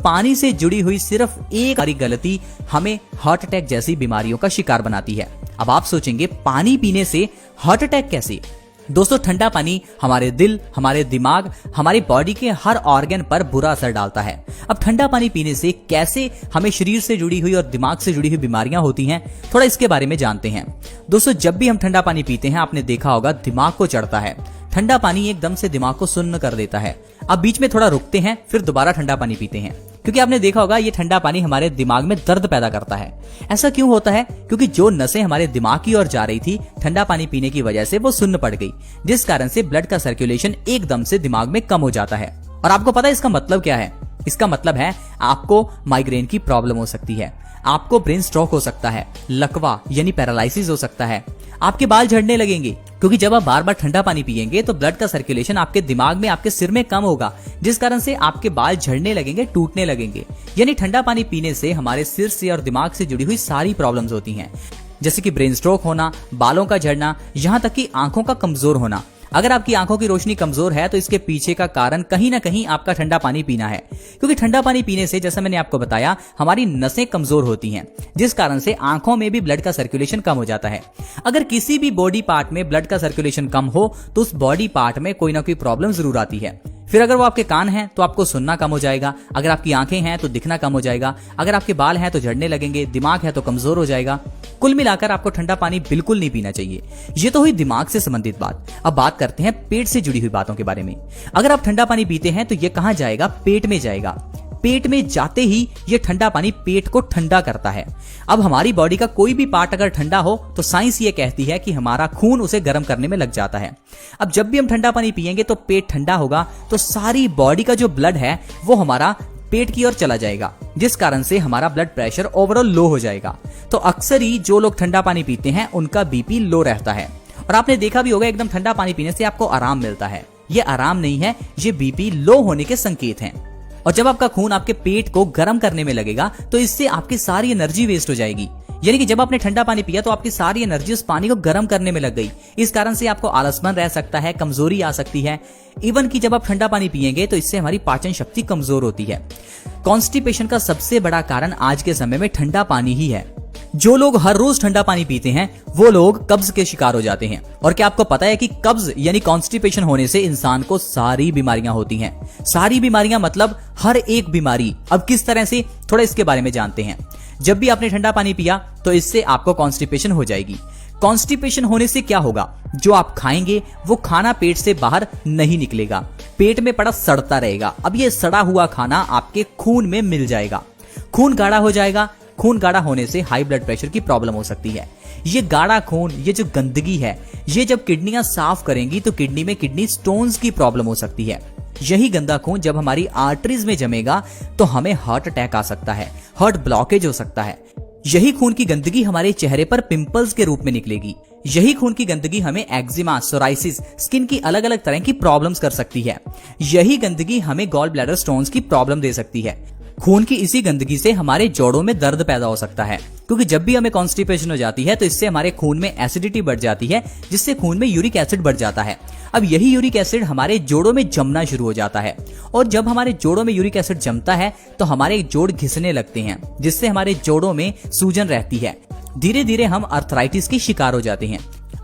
पानी से जुड़ी हुई सिर्फ एक बड़ी गलती हमें हार्ट अटैक जैसी बीमारियों का शिकार बनाती है। अब आप सोचेंगे पानी पीने से हार्ट अटैक कैसे? दोस्तों, ठंडा पानी हमारे दिल, हमारे दिमाग, हमारी बॉडी के हर ऑर्गन पर बुरा असर डालता है। अब ठंडा पानी पीने से कैसे हमें शरीर से जुड़ी हुई और दिमाग से जुड़ी हुई बीमारियां होती हैं, थोड़ा इसके बारे में जानते हैं। दोस्तों, जब भी हम ठंडा पानी पीते हैं, आपने देखा होगा दिमाग को चढ़ता है। ठंडा पानी एकदम से दिमाग को सुन्न कर देता है। अब बीच में थोड़ा रुकते हैं, फिर दोबारा ठंडा पानी पीते हैं, क्योंकि आपने देखा होगा ये ठंडा पानी हमारे दिमाग में दर्द पैदा करता है। ऐसा क्यों होता है? क्योंकि जो नसें हमारे दिमाग की ओर जा रही थी, ठंडा पानी पीने की वजह से वो सुन्न पड़ गई, जिस कारण से ब्लड का सर्कुलेशन एकदम से दिमाग में कम हो जाता है। और आपको पता है इसका मतलब क्या है? इसका मतलब है आपको माइग्रेन की प्रॉब्लम हो सकती है, आपको ब्रेन स्ट्रोक हो सकता है, लकवा यानी पैरालिसिस हो सकता है, आपके बाल झड़ने लगेंगे, क्योंकि जब आप बार बार ठंडा पानी पिएंगे तो ब्लड का सर्कुलेशन आपके दिमाग में, आपके सिर में कम होगा, जिस कारण से आपके बाल झड़ने लगेंगे, टूटने लगेंगे। यानी ठंडा पानी पीने से हमारे सिर से और दिमाग से जुड़ी हुई सारी प्रॉब्लम्स होती हैं, जैसे कि ब्रेन स्ट्रोक होना, बालों का झड़ना, यहाँ तक कि आंखों का कमजोर होना। अगर आपकी आंखों की रोशनी कमजोर है तो इसके पीछे का कारण कहीं ना कहीं आपका ठंडा पानी पीना है, क्योंकि ठंडा पानी पीने से, जैसा मैंने आपको बताया, हमारी नसें कमजोर होती हैं, जिस कारण से आंखों में भी ब्लड का सर्कुलेशन कम हो जाता है। अगर किसी भी बॉडी पार्ट में ब्लड का सर्कुलेशन कम हो तो उस बॉडी पार्ट में कोई ना कोई प्रॉब्लम जरूर आती है। फिर अगर वो आपके कान हैं तो आपको सुनना कम हो जाएगा, अगर आपकी आंखें हैं तो दिखना कम हो जाएगा, अगर आपके बाल हैं तो झड़ने लगेंगे, दिमाग है तो कमजोर हो जाएगा। कुल मिलाकर आपको ठंडा पानी बिल्कुल नहीं पीना चाहिए। ये तो हुई दिमाग से संबंधित बात। अब बात करते हैं पेट से जुड़ी हुई बातों के बारे में। अगर आप ठंडा पानी पीते हैं तो ये कहां जाएगा? पेट में जाएगा। पेट में जाते ही ये ठंडा पानी पेट को ठंडा करता है। अब हमारी बॉडी का कोई भी पार्ट अगर ठंडा हो तो साइंस ये कहती है कि हमारा खून उसे गर्म करने में लग जाता है। अब जब भी हम ठंडा पानी पिएंगे तो पेट ठंडा होगा, तो सारी बॉडी का जो ब्लड है वो हमारा पेट की ओर चला जाएगा, जिस कारण से हमारा ब्लड प्रेशर ओवरऑल लो हो जाएगा। तो अक्सर ही जो लोग ठंडा पानी पीते हैं उनका बीपी लो रहता है। और आपने देखा भी होगा, एकदम ठंडा पानी पीने से आपको आराम मिलता है। ये आराम नहीं है, ये बीपी लो होने के संकेत हैं। और जब आपका खून आपके पेट को गर्म करने में लगेगा तो इससे आपकी सारी एनर्जी वेस्ट हो जाएगी। यानी कि जब आपने ठंडा पानी पिया तो आपकी सारी एनर्जी उस पानी को गर्म करने में लग गई। इस कारण से आपको आलसपन रह सकता है, कमजोरी आ सकती है। इवन कि जब आप ठंडा पानी पिएंगे तो इससे हमारी पाचन शक्ति कमजोर होती है। कॉन्स्टिपेशन का सबसे बड़ा कारण आज के समय में ठंडा पानी ही है। जो लोग हर रोज ठंडा पानी पीते हैं वो लोग कब्ज के शिकार हो जाते हैं। और क्या आपको पता है कि कब्ज यानी कॉन्स्टिपेशन होने से इंसान को सारी बीमारियां होती हैं? सारी बीमारियां मतलब हर एक बीमारी। अब किस तरह से, थोड़ा इसके बारे में जानते हैं। जब भी आपने ठंडा पानी पिया तो इससे आपको कॉन्स्टिपेशन हो जाएगी। कॉन्स्टिपेशन होने से क्या होगा? जो आप खाएंगे वो खाना पेट से बाहर नहीं निकलेगा, पेट में पड़ा सड़ता रहेगा। अब ये सड़ा हुआ खाना आपके खून में मिल जाएगा, खून गाढ़ा हो जाएगा। खून गाढ़ा होने से हाई ब्लड प्रेशर की प्रॉब्लम हो सकती है। ये गाढ़ा खून, ये जो गंदगी है, ये जब किडनियां साफ करेंगी तो किडनी में किडनी स्टोन्स की प्रॉब्लम हो सकती है। यही गंदा खून जब हमारी आर्टरीज में जमेगा तो हमें हार्ट अटैक आ सकता है, हार्ट ब्लॉकेज हो सकता है। यही खून की गंदगी हमारे चेहरे पर पिंपल्स के रूप में निकलेगी। यही खून की गंदगी हमें एक्जिमा, सोराइसिस, स्किन की अलग अलग तरह की प्रॉब्लम्स कर सकती है। यही गंदगी हमें गॉल ब्लैडर स्टोन्स की प्रॉब्लम दे सकती है। खून की इसी गंदगी से हमारे जोड़ों में दर्द पैदा हो सकता है, क्योंकि जब भी हमें कॉन्स्टिपेशन हो जाती है तो इससे हमारे खून में एसिडिटी बढ़ जाती है, जिससे खून में यूरिक एसिड बढ़ जाता है। अब यही यूरिक एसिड हमारे जोड़ों में जमना शुरू हो जाता है, और जब हमारे जोड़ों में यूरिक एसिड जमता है तो हमारे जोड़ घिसने लगते हैं, जिससे हमारे जोड़ों में सूजन रहती है। धीरे धीरे हम अर्थराइटिस के शिकार हो जाते हैं।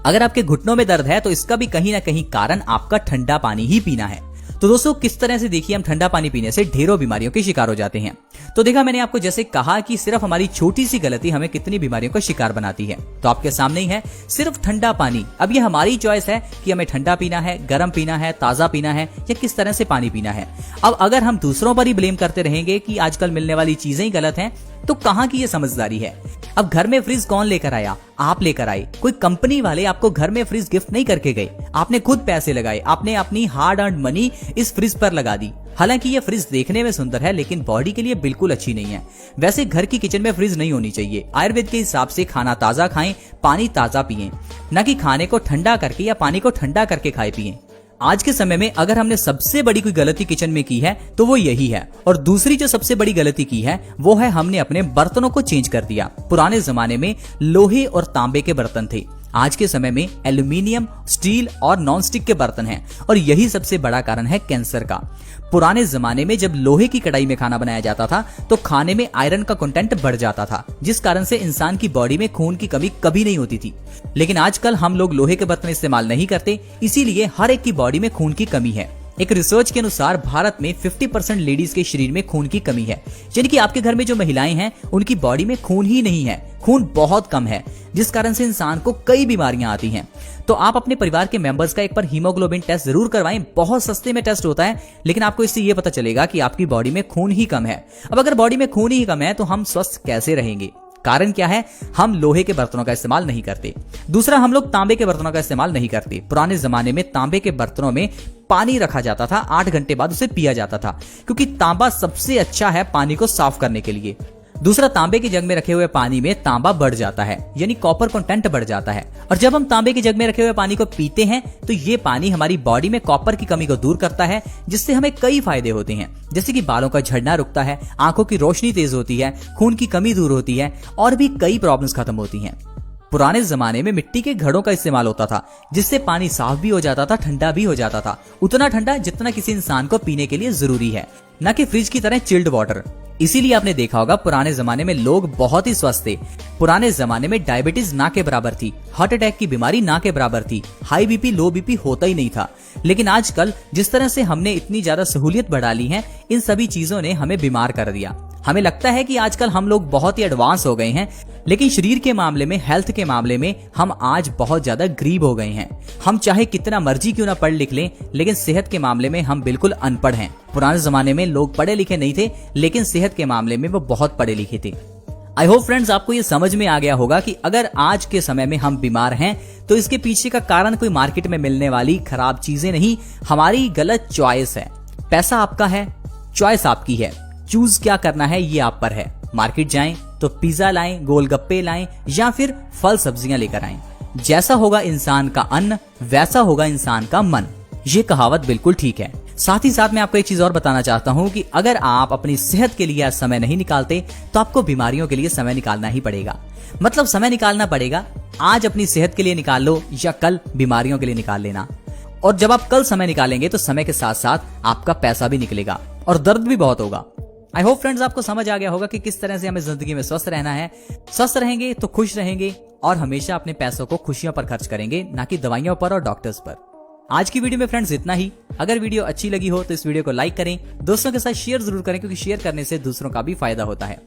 अगर आपके घुटनों में दर्द है तो इसका भी कहीं ना कहीं कारण आपका ठंडा पानी ही पीना है। तो दोस्तों, किस तरह से देखिए हम ठंडा पानी पीने से ढेरों बीमारियों के शिकार हो जाते हैं। तो देखा मैंने आपको जैसे कहा कि सिर्फ हमारी छोटी सी गलती हमें कितनी बीमारियों का शिकार बनाती है। तो आपके सामने ही है सिर्फ ठंडा पानी। अब ये हमारी चॉइस है कि हमें ठंडा पीना है, गर्म पीना है, ताजा पीना है, या किस तरह से पानी पीना है। अब अगर हम दूसरों पर ही ब्लेम करते रहेंगे कि आजकल मिलने वाली चीजें ही गलत हैं, तो कहां की ये समझदारी है। अब घर में फ्रिज कौन लेकर आया? आप लेकर आए। कोई कंपनी वाले आपको घर में फ्रिज गिफ्ट नहीं करके गए, आपने खुद पैसे लगाए, आपने अपनी हार्ड अर्न्ड मनी इस फ्रिज पर लगा दी। हालांकि ये फ्रिज देखने में सुंदर है लेकिन बॉडी के लिए बिल्कुल अच्छी नहीं है। वैसे घर की किचन में फ्रिज नहीं होनी चाहिए। आयुर्वेद के हिसाब से खाना ताजा खाएं, पानी ताजा पिएं, न कि खाने को ठंडा करके या पानी को ठंडा करके खाए पिएं। आज के समय में अगर हमने सबसे बड़ी कोई गलती किचन में की है तो वो यही है। और दूसरी जो सबसे बड़ी गलती की है वो है हमने अपने बर्तनों को चेंज कर दिया। पुराने जमाने में लोहे और तांबे के बर्तन थे, आज के समय में एल्यूमिनियम, स्टील और नॉन स्टिक के बर्तन हैं और यही सबसे बड़ा कारण है कैंसर का। पुराने जमाने में जब लोहे की कढ़ाई में खाना बनाया जाता था तो खाने में आयरन का कंटेंट बढ़ जाता था, जिस कारण से इंसान की बॉडी में खून की कमी कभी नहीं होती थी। लेकिन आजकल हम लोग लोहे के बर्तन इस्तेमाल नहीं करते, इसीलिए हर एक की बॉडी में खून की कमी है। एक रिसर्च के अनुसार भारत में 50% लेडीज के शरीर में खून की कमी है, यानी कि आपके घर में जो महिलाएं हैं उनकी बॉडी में खून ही नहीं है, खून बहुत कम है, जिस कारण से इंसान को कई बीमारियां आती हैं। तो आप अपने परिवार के मेंबर्स का एक बार हीमोग्लोबिन टेस्ट जरूर करवाएं। बहुत सस्ते में टेस्ट होता है, लेकिन आपको इससे ये पता चलेगा कि आपकी बॉडी में खून ही कम है। अब अगर बॉडी में खून ही कम है तो हम स्वस्थ कैसे रहेंगे? कारण क्या है? हम लोहे के बर्तनों का इस्तेमाल नहीं करते। दूसरा, हम लोग तांबे के बर्तनों का इस्तेमाल नहीं करते। पुराने जमाने में तांबे के बर्तनों में पानी रखा जाता था, 8 घंटे बाद उसे पिया जाता था, क्योंकि तांबा सबसे अच्छा है पानी को साफ करने के लिए। दूसरा, तांबे के जग में रखे हुए पानी में तांबा बढ़ जाता है, यानी कॉपर कंटेंट बढ़ जाता है। और जब हम तांबे के जग में रखे हुए पानी को पीते हैं तो ये पानी हमारी बॉडी में कॉपर की कमी को दूर करता है, जिससे हमें कई फायदे होते हैं, जैसे कि बालों का झड़ना रुकता है, आंखों की रोशनी तेज होती है, खून की कमी दूर होती है और भी कई प्रॉब्लम्स खत्म होती हैं। पुराने जमाने में मिट्टी के घड़ों का इस्तेमाल होता था, जिससे पानी साफ भी हो जाता था, ठंडा भी हो जाता था, उतना ठंडा जितना किसी इंसान को पीने के लिए जरूरी है, न कि फ्रिज की तरह चिल्ड वाटर। इसीलिए आपने देखा होगा पुराने जमाने में लोग बहुत ही स्वस्थ थे। पुराने जमाने में डायबिटीज ना के बराबर थी, हार्ट अटैक की बीमारी ना के बराबर थी, हाई बीपी लो बीपी होता ही नहीं था। लेकिन आजकल जिस तरह से हमने इतनी ज्यादा सहूलियत बढ़ा ली है, इन सभी चीजों ने हमें बीमार कर दिया। हमें लगता है कि आजकल हम लोग बहुत ही एडवांस हो गए हैं, लेकिन शरीर के मामले में, हेल्थ के मामले में हम आज बहुत ज्यादा गरीब हो गए हैं। हम चाहे कितना मर्जी क्यों ना पढ़ लिख लें, लेकिन सेहत के मामले में हम बिल्कुल अनपढ़ हैं। पुराने जमाने में लोग पढ़े लिखे नहीं थे, लेकिन सेहत के मामले में वो बहुत पढ़े लिखे थे। आई होप फ्रेंड्स आपको ये समझ में आ गया होगा कि अगर आज के समय में हम बीमार हैं तो इसके पीछे का कारण कोई मार्केट में मिलने वाली खराब चीजें नहीं, हमारी गलत चॉइस है। पैसा आपका है, चॉइस आपकी है, चूज क्या करना है ये आप पर है। मार्केट जाएं तो पिज्जा लाएं, गोलगप्पे लाएं या फिर फल सब्जियां लेकर आएं। जैसा होगा इंसान का अन्न, वैसा होगा इंसान का मन। ये कहावत बिल्कुल ठीक है। साथ ही साथ मैं आपको एक चीज और बताना चाहता हूँ कि अगर आप अपनी सेहत के लिए समय नहीं निकालते तो आपको बीमारियों के लिए समय निकालना ही पड़ेगा। मतलब समय निकालना पड़ेगा, आज अपनी सेहत के लिए निकाल लो या कल बीमारियों के लिए निकाल लेना। और जब आप कल समय निकालेंगे तो समय के साथ साथ आपका पैसा भी निकलेगा और दर्द भी बहुत होगा। आई होप फ्रेंड्स आपको समझ आ गया होगा कि किस तरह से हमें जिंदगी में स्वस्थ रहना है। स्वस्थ रहेंगे तो खुश रहेंगे और हमेशा अपने पैसों को खुशियों पर खर्च करेंगे, ना कि दवाइयों पर और डॉक्टर्स पर। आज की वीडियो में फ्रेंड्स इतना ही। अगर वीडियो अच्छी लगी हो तो इस वीडियो को लाइक करें, दोस्तों के साथ शेयर जरूर करें, क्योंकि शेयर करने से दूसरों का भी फायदा होता है।